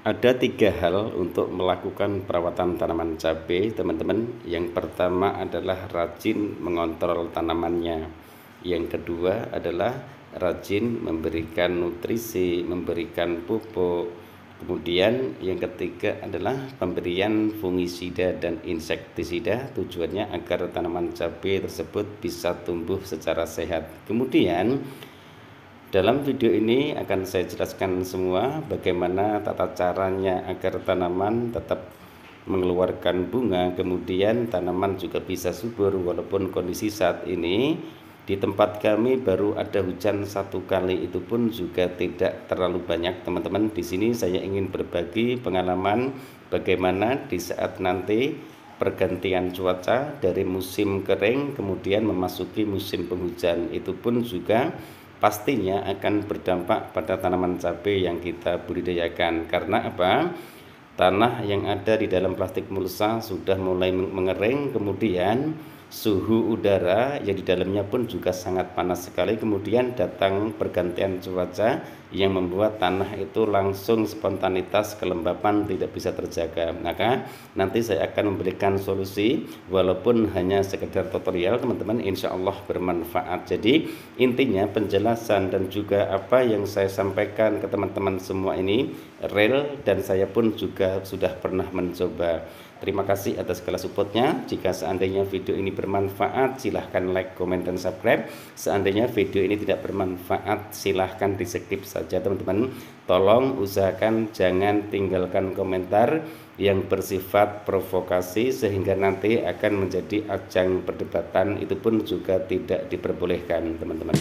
Ada tiga hal untuk melakukan perawatan tanaman cabai, teman-teman. Yang pertama adalah rajin mengontrol tanamannya. Yang kedua adalah rajin memberikan nutrisi, memberikan pupuk. Kemudian yang ketiga adalah pemberian fungisida dan insektisida, tujuannya agar tanaman cabai tersebut bisa tumbuh secara sehat. Kemudian dalam video ini akan saya jelaskan semua bagaimana tata caranya agar tanaman tetap mengeluarkan bunga, kemudian tanaman juga bisa subur walaupun kondisi saat ini di tempat kami baru ada hujan satu kali, itu pun juga tidak terlalu banyak, teman-teman. Di sini saya ingin berbagi pengalaman bagaimana di saat nanti pergantian cuaca dari musim kering kemudian memasuki musim penghujan, itu pun juga pastinya akan berdampak pada tanaman cabai yang kita budidayakan. Karena apa? Tanah yang ada di dalam plastik mulsa sudah mulai mengering, kemudian suhu udara yang di dalamnya pun juga sangat panas sekali, kemudian datang pergantian cuaca yang membuat tanah itu langsung spontanitas kelembapan tidak bisa terjaga. Maka nanti saya akan memberikan solusi walaupun hanya sekedar tutorial, teman-teman, insya Allah bermanfaat. Jadi intinya penjelasan dan juga apa yang saya sampaikan ke teman-teman semua ini real dan saya pun juga sudah pernah mencoba. Terima kasih atas segala supportnya. Jika seandainya video ini bermanfaat, silahkan like, komen, dan subscribe. Seandainya video ini tidak bermanfaat, silahkan di skip saja, teman-teman. Tolong usahakan jangan tinggalkan komentar yang bersifat provokasi sehingga nanti akan menjadi ajang perdebatan, itu pun juga tidak diperbolehkan, teman-teman.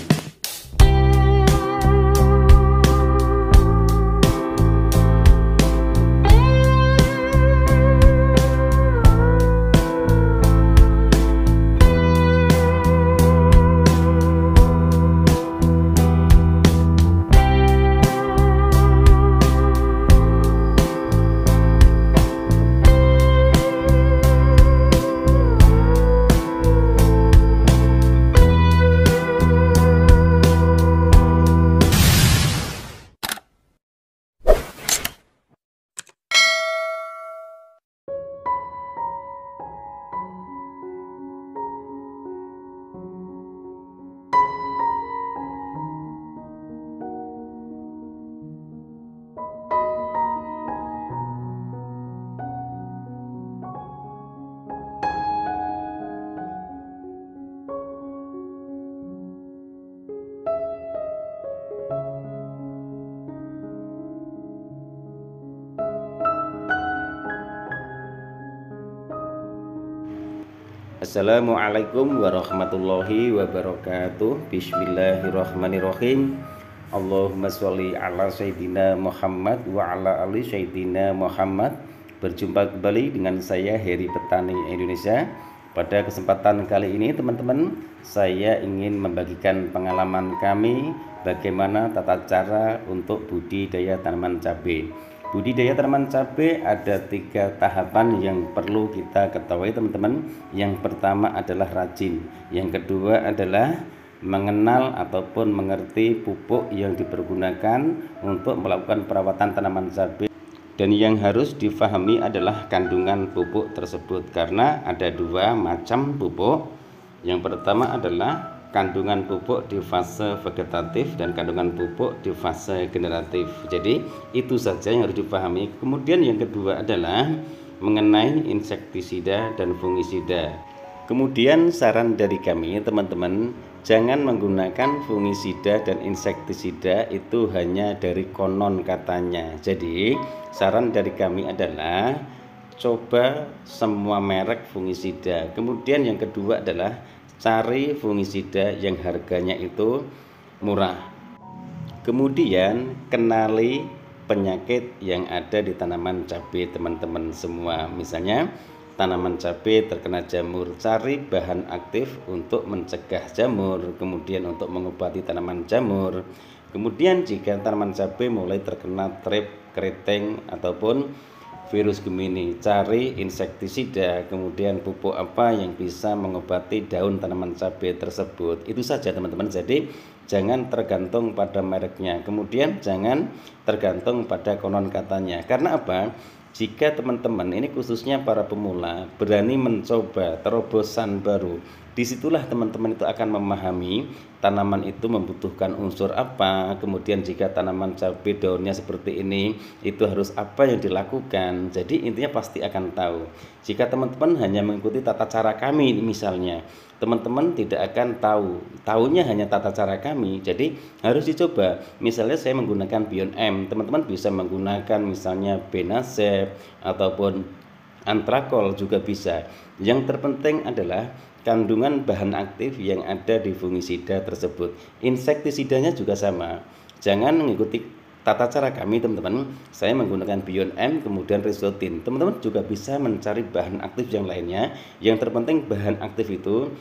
Assalamualaikum warahmatullahi wabarakatuh. Bismillahirrahmanirrahim. Allahumma sholli ala sayyidina Muhammad wa ala ali sayyidina Muhammad. Berjumpa kembali dengan saya Heri Petani Indonesia. Pada kesempatan kali ini, teman-teman, saya ingin membagikan pengalaman kami bagaimana tata cara untuk budidaya tanaman cabai. Budidaya tanaman cabai ada tiga tahapan yang perlu kita ketahui, teman-teman. Yang pertama adalah rajin, yang kedua adalah mengenal ataupun mengerti pupuk yang dipergunakan untuk melakukan perawatan tanaman cabai, dan yang harus difahami adalah kandungan pupuk tersebut, karena ada dua macam pupuk. Yang pertama adalah kandungan pupuk di fase vegetatif dan kandungan pupuk di fase generatif. Jadi itu saja yang harus dipahami. Kemudian yang kedua adalah mengenai insektisida dan fungisida. Kemudian saran dari kami, teman-teman, jangan menggunakan fungisida dan insektisida itu hanya dari konon katanya. Jadi saran dari kami adalah coba semua merek fungisida. Kemudian yang kedua adalah cari fungisida yang harganya itu murah. Kemudian kenali penyakit yang ada di tanaman cabai, teman-teman semua. Misalnya tanaman cabai terkena jamur, cari bahan aktif untuk mencegah jamur, kemudian untuk mengobati tanaman jamur. Kemudian jika tanaman cabai mulai terkena trip, keriting ataupun virus Gemini, cari insektisida, kemudian pupuk apa yang bisa mengobati daun tanaman cabai tersebut. Itu saja, teman-teman. Jadi jangan tergantung pada mereknya, kemudian jangan tergantung pada konon katanya. Karena apa? Jika teman-teman ini khususnya para pemula berani mencoba terobosan baru, disitulah teman-teman itu akan memahami tanaman itu membutuhkan unsur apa, kemudian jika tanaman cabai daunnya seperti ini, itu harus apa yang dilakukan. Jadi intinya pasti akan tahu. Jika teman-teman hanya mengikuti tata cara kami misalnya, teman-teman tidak akan tahunya hanya tata cara kami. Jadi harus dicoba. Misalnya saya menggunakan Beyond M, teman-teman bisa menggunakan misalnya Benasep ataupun Antrakol juga bisa. Yang terpenting adalah kandungan bahan aktif yang ada di fungisida tersebut. Insektisidanya juga sama. Jangan mengikuti tata cara kami teman-teman. Saya menggunakan Beyond M kemudian Risotin. Teman-teman juga bisa mencari bahan aktif yang lainnya. Yang terpenting bahan aktif itu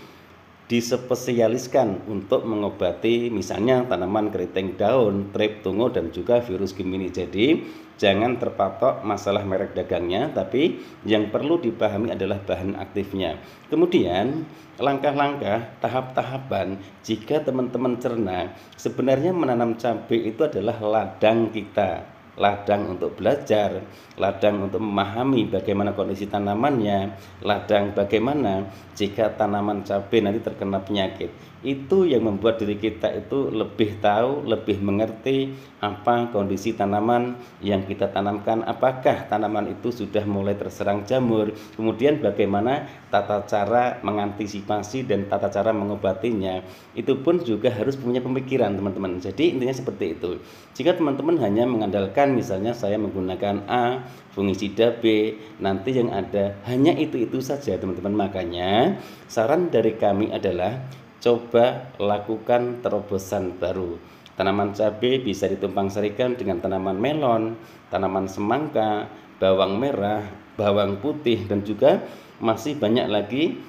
dispesialiskan untuk mengobati misalnya tanaman keriting daun, trip tungo, dan juga virus Gemini. Jadi jangan terpatok masalah merek dagangnya, tapi yang perlu dipahami adalah bahan aktifnya. Kemudian langkah-langkah, tahap-tahapan jika teman-teman cerna, sebenarnya menanam cabai itu adalah ladang kita. Ladang untuk belajar, ladang untuk memahami bagaimana kondisi tanamannya, ladang bagaimana jika tanaman cabai nanti terkena penyakit. Itu yang membuat diri kita itu lebih tahu, lebih mengerti apa kondisi tanaman yang kita tanamkan, apakah tanaman itu sudah mulai terserang jamur, kemudian bagaimana tata cara mengantisipasi dan tata cara mengobatinya. Itu pun juga harus punya pemikiran teman-teman. Jadi intinya seperti itu. Jika teman-teman hanya mengandalkan misalnya saya menggunakan A, fungisida B, nanti yang ada hanya itu saja teman-teman. Makanya saran dari kami adalah coba lakukan terobosan baru. Tanaman cabai bisa ditumpang sarikan dengan tanaman melon, tanaman semangka, bawang merah, bawang putih, dan juga masih banyak lagi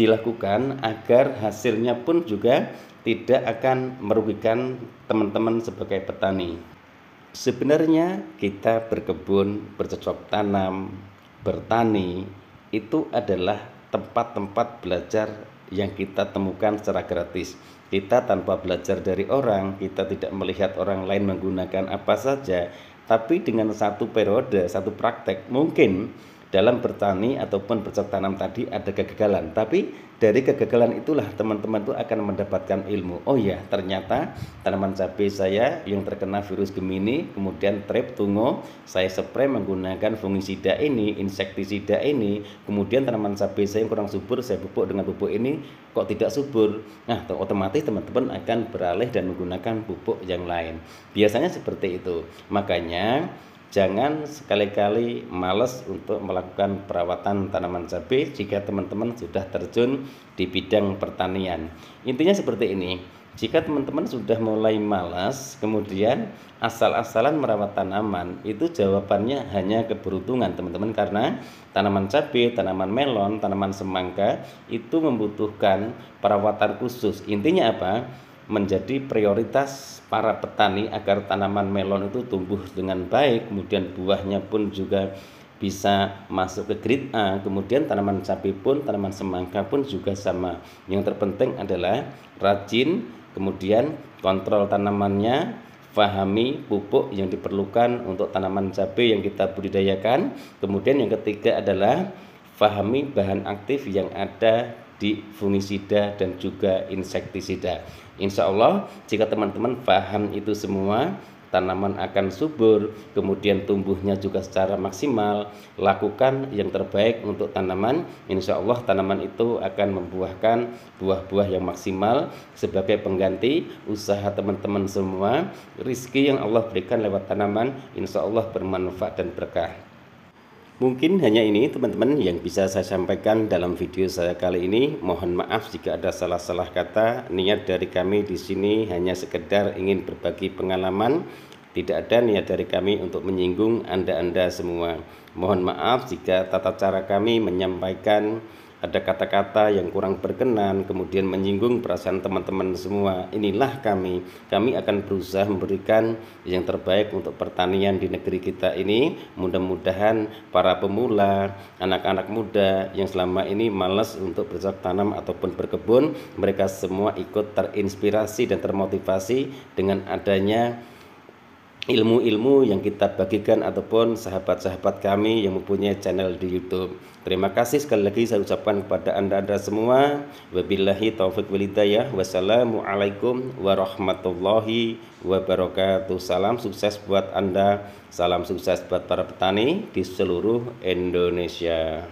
dilakukan agar hasilnya pun juga tidak akan merugikan teman-teman sebagai petani. Sebenarnya kita berkebun, bercocok tanam, bertani itu adalah tempat-tempat belajar yang kita temukan secara gratis. Kita tanpa belajar dari orang, kita tidak melihat orang lain menggunakan apa saja, tapi dengan satu periode, satu praktek, mungkin dalam bertani ataupun bercocok tanam tadi ada kegagalan, tapi dari kegagalan itulah teman-teman itu akan mendapatkan ilmu. Oh ya, ternyata tanaman cabai saya yang terkena virus Gemini, kemudian trip tungo, saya spray menggunakan fungisida ini, insektisida ini, kemudian tanaman cabai saya yang kurang subur, saya pupuk dengan pupuk ini, kok tidak subur. Nah, otomatis teman-teman akan beralih dan menggunakan pupuk yang lain. Biasanya seperti itu. Makanya jangan sekali-kali malas untuk melakukan perawatan tanaman cabai jika teman-teman sudah terjun di bidang pertanian. Intinya seperti ini. Jika teman-teman sudah mulai malas, kemudian asal-asalan merawat tanaman, itu jawabannya hanya keberuntungan teman-teman, karena tanaman cabai, tanaman melon, tanaman semangka itu membutuhkan perawatan khusus. Intinya apa? Menjadi prioritas para petani agar tanaman melon itu tumbuh dengan baik, kemudian buahnya pun juga bisa masuk ke grade A, kemudian tanaman cabai pun, tanaman semangka pun juga sama. Yang terpenting adalah rajin, kemudian kontrol tanamannya, pahami pupuk yang diperlukan untuk tanaman cabai yang kita budidayakan. Kemudian yang ketiga adalah pahami bahan aktif yang ada di fungisida dan juga insektisida. Insya Allah jika teman-teman paham itu semua, tanaman akan subur, kemudian tumbuhnya juga secara maksimal. Lakukan yang terbaik untuk tanaman, insya Allah tanaman itu akan membuahkan buah-buah yang maksimal sebagai pengganti usaha teman-teman semua. Rizki yang Allah berikan lewat tanaman insya Allah bermanfaat dan berkah. Mungkin hanya ini teman-teman yang bisa saya sampaikan dalam video saya kali ini. Mohon maaf jika ada salah-salah kata. Niat dari kami di sini hanya sekedar ingin berbagi pengalaman. Tidak ada niat dari kami untuk menyinggung Anda-Anda semua. Mohon maaf jika tata cara kami menyampaikan ada kata-kata yang kurang berkenan, kemudian menyinggung perasaan teman-teman semua, inilah kami akan berusaha memberikan yang terbaik untuk pertanian di negeri kita ini. Mudah-mudahan para pemula, anak-anak muda yang selama ini malas untuk bercocok tanam ataupun berkebun, mereka semua ikut terinspirasi dan termotivasi dengan adanya ilmu-ilmu yang kita bagikan ataupun sahabat-sahabat kami yang mempunyai channel di YouTube. Terima kasih sekali lagi saya ucapkan kepada anda semua. Wabillahi taufiq wal hidayah. Wassalamualaikum warahmatullahi wabarakatuh. Salam sukses buat Anda, salam sukses buat para petani di seluruh Indonesia.